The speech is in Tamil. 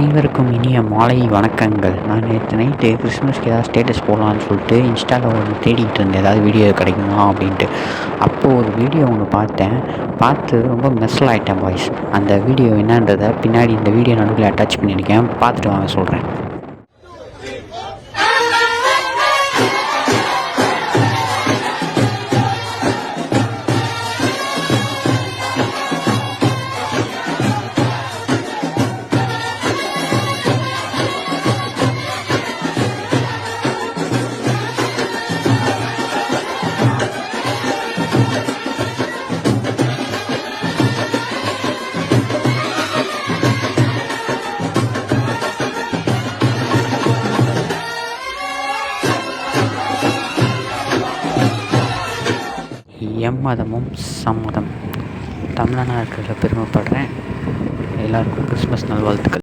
அனைவருக்கும் இனிய மாலை வணக்கங்கள். நான் நேற்று நைட்டு கிறிஸ்மஸ்க்கு ஏதாவது ஸ்டேட்டஸ் போடலான்னு சொல்லிட்டு இன்ஸ்டாவில் ஒன்று தேடிக்கிட்டு இருந்தேன், ஏதாவது வீடியோ கிடைக்குமா அப்படின்ட்டு. அப்போது ஒரு வீடியோ ஒன்று பார்த்தேன். பார்த்து ரொம்ப மெஸ்ஸல் ஆகிட்டேன் பாய்ஸ். அந்த வீடியோ என்னன்றதை பின்னாடி இந்த வீடியோ நடுவில் அட்டாச் பண்ணியிருக்கேன், பார்த்துட்டு வாங்க சொல்கிறேன். எம்மதமும் சம்மதம். தமிழனாக இருக்கிறதுல பெருமைப்படுறேன். எல்லாருக்கும் கிறிஸ்மஸ் நல்வாழ்த்துக்கள்.